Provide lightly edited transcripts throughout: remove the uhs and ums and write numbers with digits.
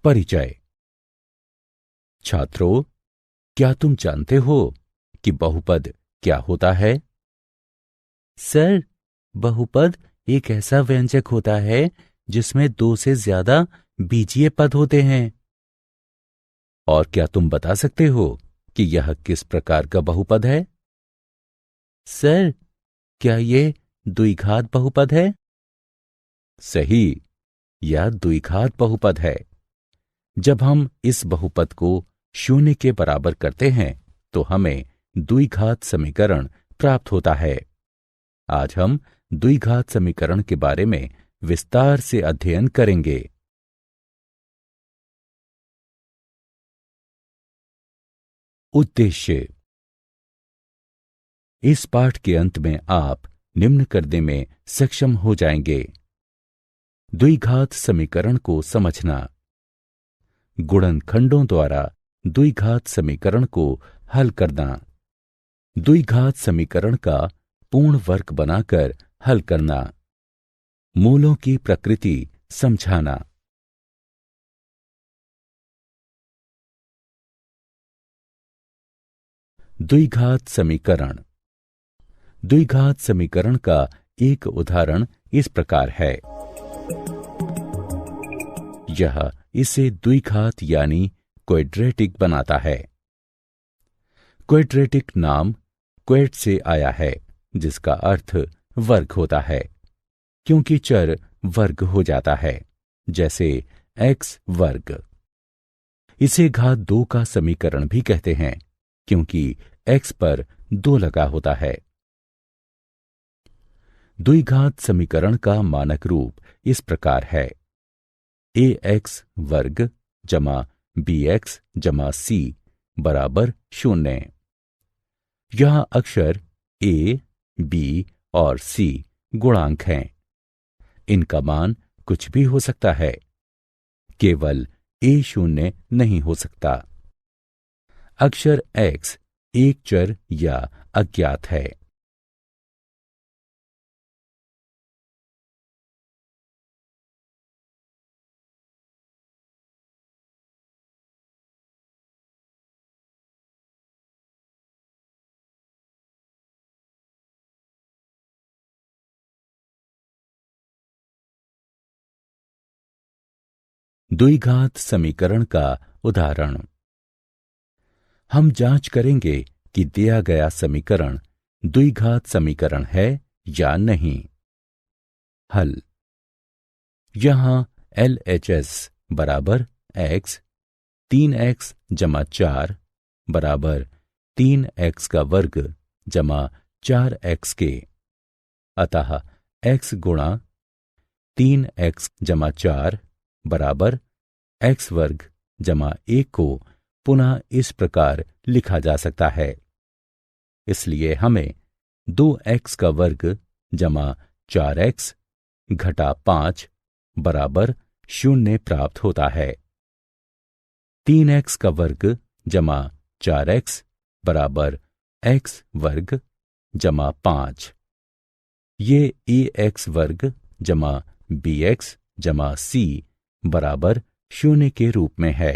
परिचय। छात्रों, क्या तुम जानते हो कि बहुपद क्या होता है? सर, बहुपद एक ऐसा व्यंजक होता है जिसमें दो से ज्यादा बीजीय पद होते हैं। और क्या तुम बता सकते हो कि यह किस प्रकार का बहुपद है? सर, क्या ये द्विघात बहुपद है? सही, यह द्विघात बहुपद है। जब हम इस बहुपद को शून्य के बराबर करते हैं तो हमें द्विघात समीकरण प्राप्त होता है। आज हम द्विघात समीकरण के बारे में विस्तार से अध्ययन करेंगे। उद्देश्य। इस पाठ के अंत में आप निम्न करने में सक्षम हो जाएंगे: द्विघात समीकरण को समझना, गुणनखंडों द्वारा द्विघात समीकरण को हल करना, द्विघात समीकरण का पूर्ण वर्ग बनाकर हल करना, मूलों की प्रकृति समझाना। द्विघात समीकरण। द्विघात समीकरण का एक उदाहरण इस प्रकार है। यह इसे द्विघात यानी क्वैड्रेटिक बनाता है। क्वैड्रेटिक नाम क्वैड से आया है, जिसका अर्थ वर्ग होता है, क्योंकि चर वर्ग हो जाता है, जैसे x वर्ग। इसे घात 2 का समीकरण भी कहते हैं, क्योंकि x पर 2 लगा होता है। द्विघात समीकरण का मानक रूप इस प्रकार है: ax वर्ग जमा bx जमा c बराबर 0। यहां अक्षर a, b और c गुणांक हैं। इनका मान कुछ भी हो सकता है, केवल a शून्य नहीं हो सकता। अक्षर x एक चर या अज्ञात है। द्विघात समीकरण का उदाहरण। हम जांच करेंगे कि दिया गया समीकरण द्विघात समीकरण है या नहीं। हल। यहां LHS बराबर x 3x जमा 4 बराबर 3x का वर्ग जमा 4x के। अतः x गुणा 3x जमा 4 बराबर x वर्ग जमा 1 को पुनः इस प्रकार लिखा जा सकता है। इसलिए हमें 2x का वर्ग जमा 4x घटा 5 बराबर 0 प्राप्त होता है। 3x का वर्ग जमा 4x बराबर x वर्ग जमा 5। ये ax वर्ग जमा bx जमा c बराबर 0 के रूप में है।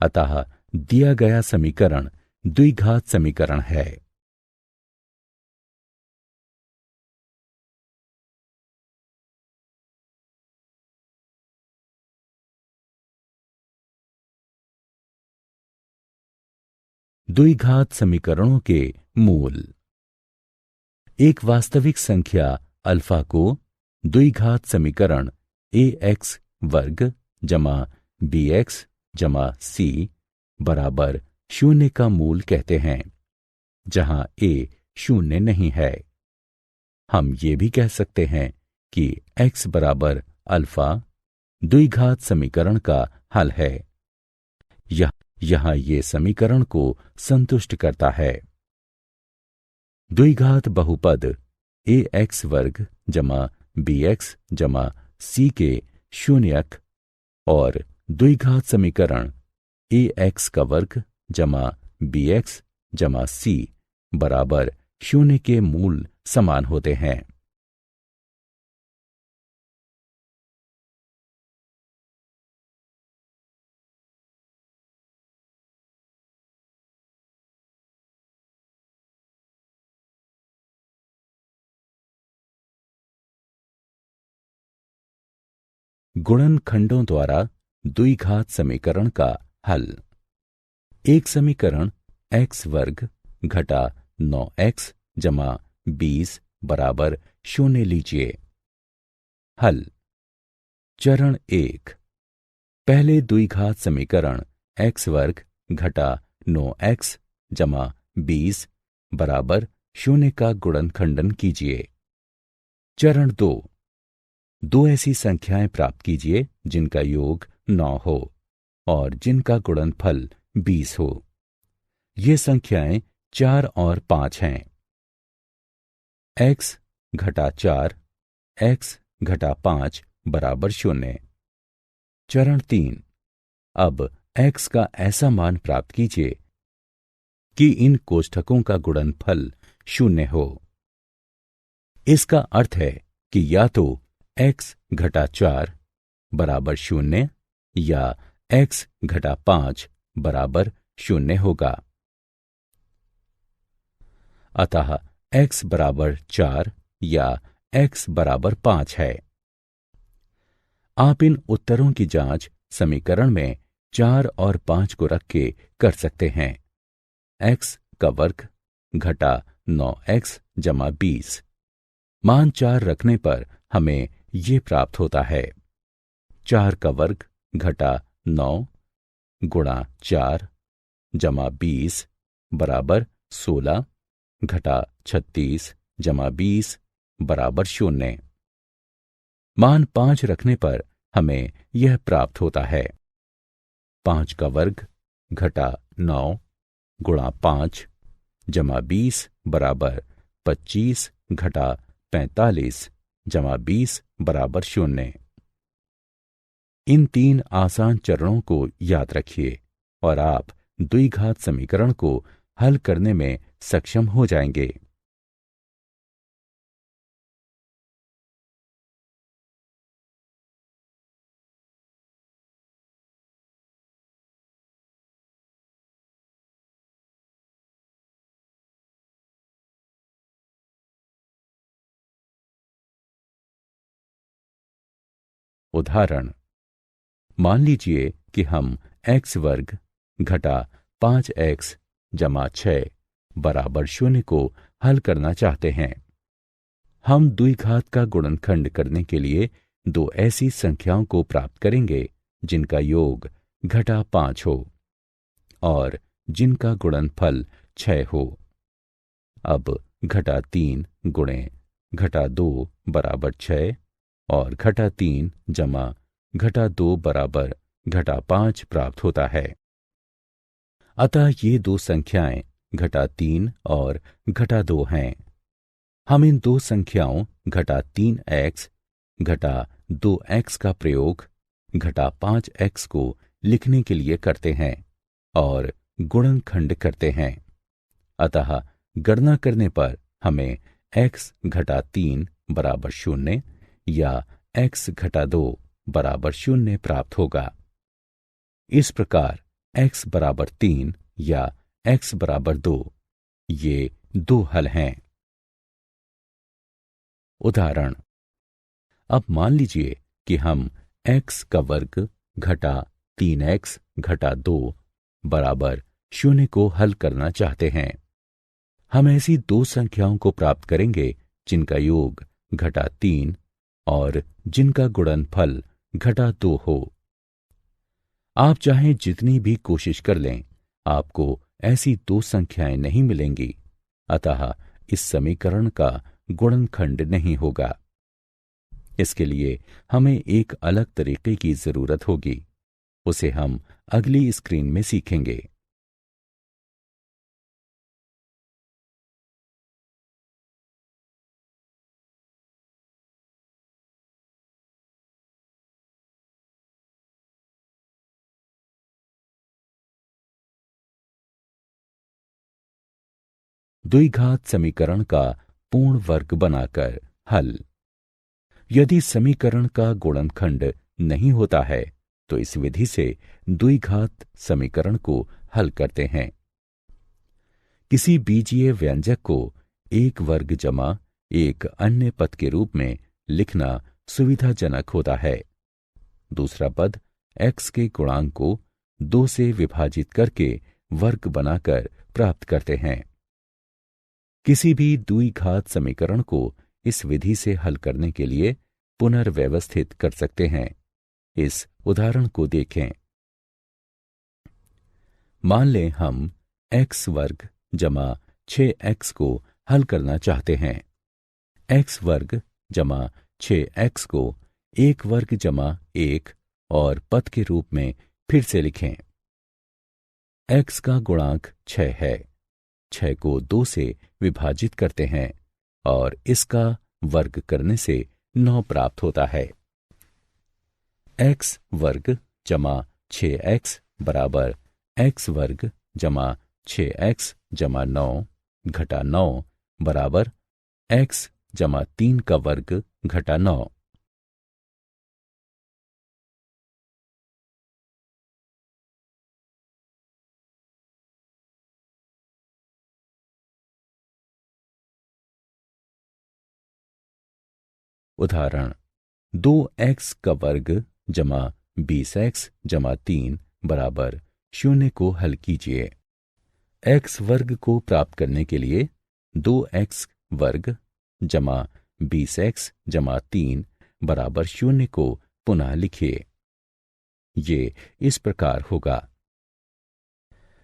अतः दिया गया समीकरण द्विघात समीकरण है। द्विघात समीकरणों के मूल। एक वास्तविक संख्या अल्फा को द्विघात समीकरण ax वर्ग जमा bx जमा c बराबर 0 का मूल कहते हैं, जहां a 0 नहीं है। हम ये भी कह सकते हैं कि x बराबर अल्फा द्विघात समीकरण का हल है। यहां ये समीकरण को संतुष्ट करता है। द्विघात बहुपद ax वर्ग जमा bx जमा c के शून्यक और द्विघात समीकरण ax का वर्ग जमा bx जमा c बराबर 0 के मूल समान होते हैं। गुणनखंडों द्वारा द्विघात समीकरण का हल। एक समीकरण x वर्ग घटा 9x जमा 20 बराबर 0 लीजिए। हल। चरण 1। पहले द्विघात समीकरण x वर्ग घटा 9x जमा 20 बराबर 0 का गुणनखंडन कीजिए। चरण 2। दो ऐसी संख्याएं प्राप्त कीजिए जिनका योग 9 हो और जिनका गुणनफल 20 हो। ये संख्याएं 4 और 5 हैं। x घटा 4 x घटा 5 बराबर 0। चरण 3। अब x का ऐसा मान प्राप्त कीजिए कि इन कोष्ठकों का गुणनफल 0 हो। इसका अर्थ है कि या तो x घटा 4 बराबर 0 या x घटा 5 बराबर 0 होगा। अतः x बराबर 4 या x बराबर 5 है। आप इन उत्तरों की जांच समीकरण में 4 और 5 को रख के कर सकते हैं। x का वर्ग घटा 9x जमा 20 मान 4 रखने पर हमें ये प्राप्त होता है। 4 का वर्ग घटा 9 गुणा 4 जमा 20 बराबर 16 घटा 36 जमा 20 बराबर 0। मान 5 रखने पर हमें यह प्राप्त होता है। 5 का वर्ग घटा 9 गुणा 5 जमा 20 बराबर 25 घटा 45 जमा 20 बराबर 0। इन 3 आसान चरणों को याद रखिए और आप द्विघात समीकरण को हल करने में सक्षम हो जाएंगे। उदाहरण। मान लीजिए कि हम x वर्ग घटा 5x जमा 6 बराबर 0 को हल करना चाहते हैं। हम द्विघात का गुणनखंड करने के लिए दो ऐसी संख्याओं को प्राप्त करेंगे जिनका योग घटा 5 हो और जिनका गुणनफल 6 हो। अब घटा 3 गुणे घटा 2 बराबर 6 और घटा 3 जमा घटा 2 बराबर घटा 5 प्राप्त होता है। अतः ये दो संख्याएं घटा 3 और घटा 2 हैं। हम इन दो संख्याओं घटा 3x घटा 2x का प्रयोग घटा 5x को लिखने के लिए करते हैं और गुणनखंड करते हैं। अतः गणना करने पर हमें x घटा 3 बराबर 0 या x घटा 2 बराबर 0 प्राप्त होगा। इस प्रकार x बराबर 3 या x बराबर 2 ये दो हल हैं। उदाहरण। अब मान लीजिए कि हम x का वर्ग घटा 3x घटा 2 बराबर 0 को हल करना चाहते हैं। हम ऐसी दो संख्याओं को प्राप्त करेंगे जिनका योग घटा 3 और जिनका गुणनफल घटा 2 हो। आप चाहे जितनी भी कोशिश कर लें, आपको ऐसी दो संख्याएं नहीं मिलेंगी। अतः इस समीकरण का गुणनखंड नहीं होगा। इसके लिए हमें एक अलग तरीके की जरूरत होगी। उसे हम अगली स्क्रीन में सीखेंगे। द्विघात समीकरण का पूर्ण वर्ग बनाकर हल। यदि समीकरण का गुणनखंड नहीं होता है तो इस विधि से द्विघात समीकरण को हल करते हैं। किसी बीजीय व्यंजक को एक वर्ग जमा एक अन्य पद के रूप में लिखना सुविधाजनक होता है। दूसरा पद x के गुणांक को 2 से विभाजित करके वर्ग बनाकर प्राप्त करते हैं। किसी भी द्विघात समीकरण को इस विधि से हल करने के लिए पुनर्व्यवस्थित कर सकते हैं। इस उदाहरण को देखें। मान लें हम x वर्ग जमा 6x को हल करना चाहते हैं। x वर्ग जमा 6x को 1 वर्ग जमा 1 और पद के रूप में फिर से लिखें। x का गुणांक 6 है। 6 को 2 से विभाजित करते हैं और इसका वर्ग करने से 9 प्राप्त होता है। x वर्ग जमा 6x बराबर x वर्ग जमा 6x जमा 9 घटा 9 बराबर x जमा 3 का वर्ग घटा 9। उदाहरण 2x का वर्ग जमा 20x जमा 3 बराबर 0 को हल कीजिए। x वर्ग को प्राप्त करने के लिए 2x वर्ग जमा 20x जमा 3 बराबर 0 को पुनः लिखिए। ये इस प्रकार होगा।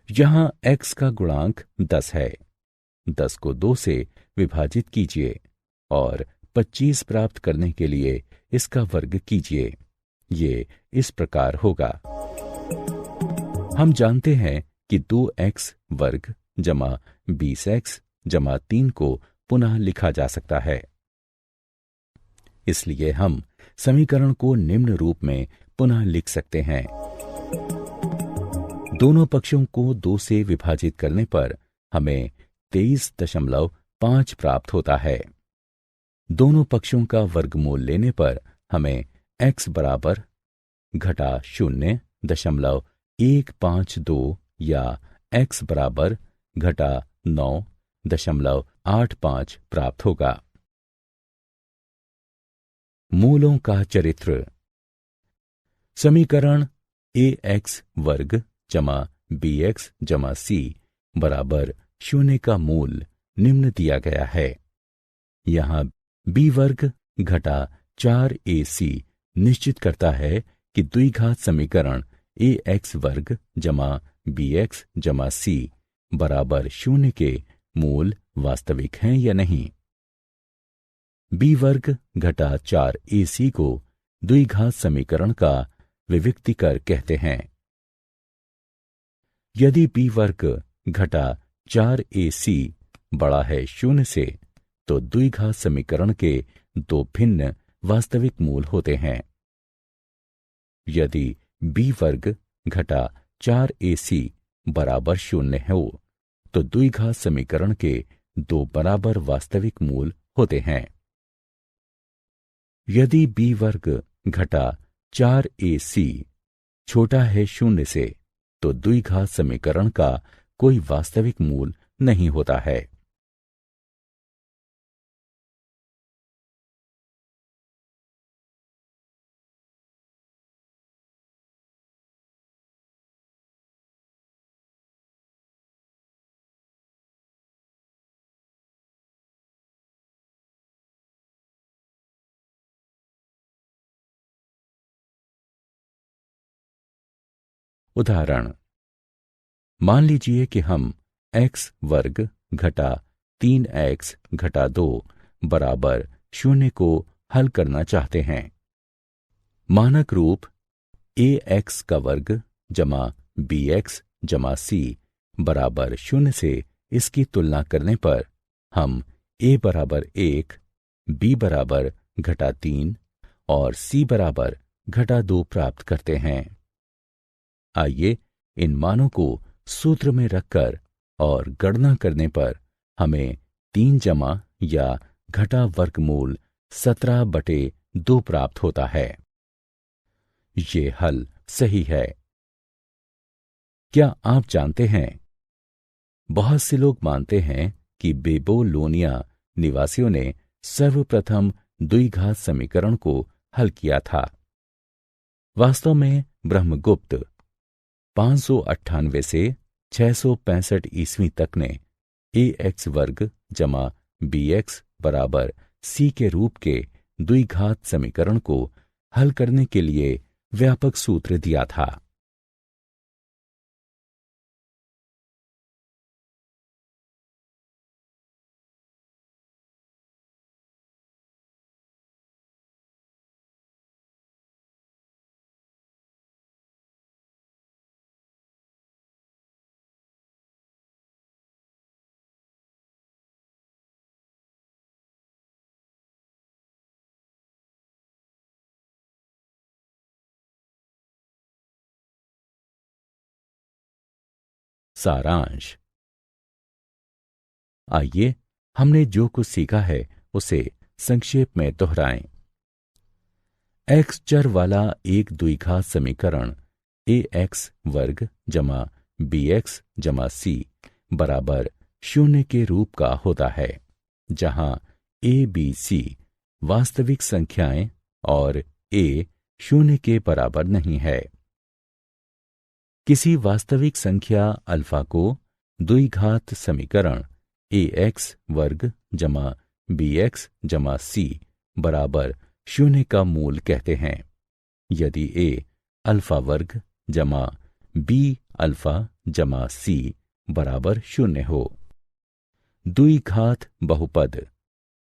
यहां x का गुणांक 10 है। 10 को 2 से विभाजित कीजिए और 25 प्राप्त करने के लिए इसका वर्ग कीजिए। ये इस प्रकार होगा। हम जानते हैं कि 2x वर्ग जमा 20x जमा 3 को पुनः लिखा जा सकता है। इसलिए हम समीकरण को निम्न रूप में पुनः लिख सकते हैं। दोनों पक्षों को 2 से विभाजित करने पर हमें 23.5 प्राप्त होता है। दोनों पक्षों का वर्गमूल लेने पर हमें x बराबर घटा 0.152 या x बराबर घटा 9.85 प्राप्त होगा। मूलों का चरित्र। समीकरण ax वर्ग जमा bx जमा c बराबर 0 का मूल निम्न दिया गया है। यहां b वर्ग घटा 4ac निश्चित करता है कि द्विघात समीकरण ax वर्ग जमा bx जमा c बराबर 0 के मूल वास्तविक हैं या नहीं। b वर्ग घटा 4ac को द्विघात समीकरण का विविक्तिकर कहते हैं। यदि b वर्ग घटा 4ac बड़ा है 0 से तो द्विघात समीकरण के 2 भिन्न वास्तविक मूल होते हैं। यदि b वर्ग घटा 4ac बराबर 0 हो तो द्विघात समीकरण के 2 बराबर वास्तविक मूल होते हैं। यदि b वर्ग घटा 4ac छोटा है 0 से तो द्विघात समीकरण का कोई वास्तविक मूल नहीं होता है। उदाहरण मान लीजिए कि हम x वर्ग घटा 3x घटा 2 बराबर 0 को हल करना चाहते हैं। मानक रूप ax का वर्ग जमा bx जमा c बराबर 0 से इसकी तुलना करने पर हम a बराबर 1, b बराबर घटा 3 और c बराबर घटा 2 प्राप्त करते हैं। आइए इन मानों को सूत्र में रखकर और गणना करने पर हमें 3 जमा या घटा वर्गमूल 17/2 प्राप्त होता है। ये हल सही है। क्या आप जानते हैं, बहुत से लोग मानते हैं कि बेबीलोनिया निवासियों ने सर्वप्रथम द्विघात समीकरण को हल किया था। वास्तव में ब्रह्मगुप्त 598 से 665 ईस्वी तक ने ax वर्ग जमा bx बराबर c के रूप के द्विघात समीकरण को हल करने के लिए व्यापक सूत्र दिया था। सारांश। आइए हमने जो कुछ सीखा है उसे संक्षेप में दोहराएं। x चर वाला एक द्विघात समीकरण ax वर्ग जमा bx जमा c बराबर 0 के रूप का होता है, जहां a b c वास्तविक संख्याएं और a 0 के बराबर नहीं है। किसी वास्तविक संख्या अल्फा को द्विघात समीकरण ax वर्ग जमा bx जमा c बराबर 0 का मूल कहते हैं, यदि a अल्फा वर्ग जमा b अल्फा जमा c बराबर 0 हो। द्विघात बहुपद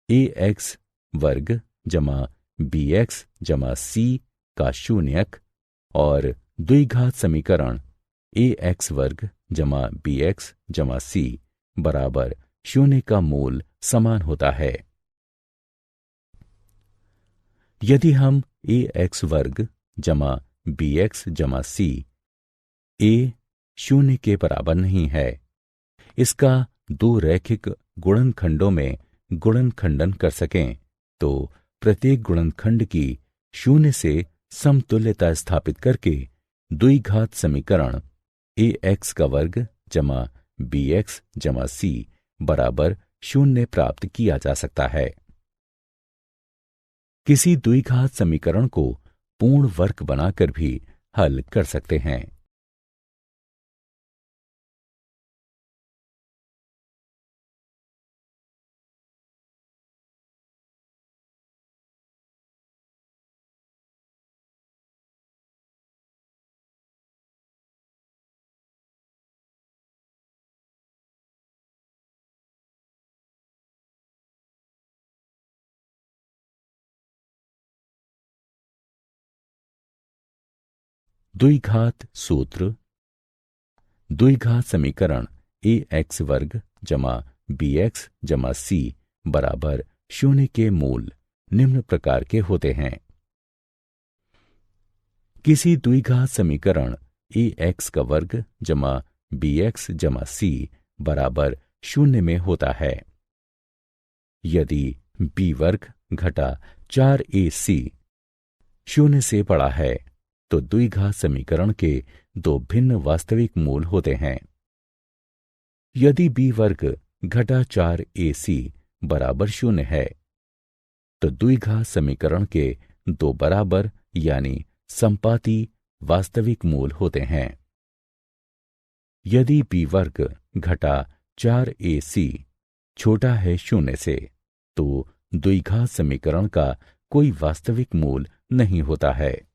ax वर्ग जमा bx जमा c का शून्यक और द्विघात समीकरण ax वर्ग जमा bx जमा c बराबर 0 का मूल समान होता है। यदि हम ax वर्ग जमा bx जमा c a 0 के बराबर नहीं है, इसका दो रैखिक गुणनखंडों में गुणनखंडन कर सकें, तो प्रत्येक गुणनखंड की 0 से समतुल्यता स्थापित करके द्विघात समीकरण ax का वर्ग जमा bx जमा c बराबर 0 प्राप्त किया जा सकता है। किसी द्विघात समीकरण को पूर्ण वर्ग बनाकर भी हल कर सकते हैं। द्विघात सूत्र। द्विघात समीकरण ax वर्ग जमा bx जमा c बराबर 0 के मूल निम्न प्रकार के होते हैं। किसी द्विघात समीकरण ax का वर्ग जमा bx जमा c बराबर 0 में होता है, यदि b वर्ग घटा 4ac 0 से बड़ा है, तो द्विघात समीकरण के दो भिन्न वास्तविक मूल होते हैं। यदि b वर्ग घटा 4ac बराबर 0 है, तो द्विघात समीकरण के दो बराबर यानी संपाती वास्तविक मूल होते हैं। यदि b वर्ग घटा 4ac छोटा है 0 से, तो द्विघात समीकरण का कोई वास्तविक मूल नहीं होता है।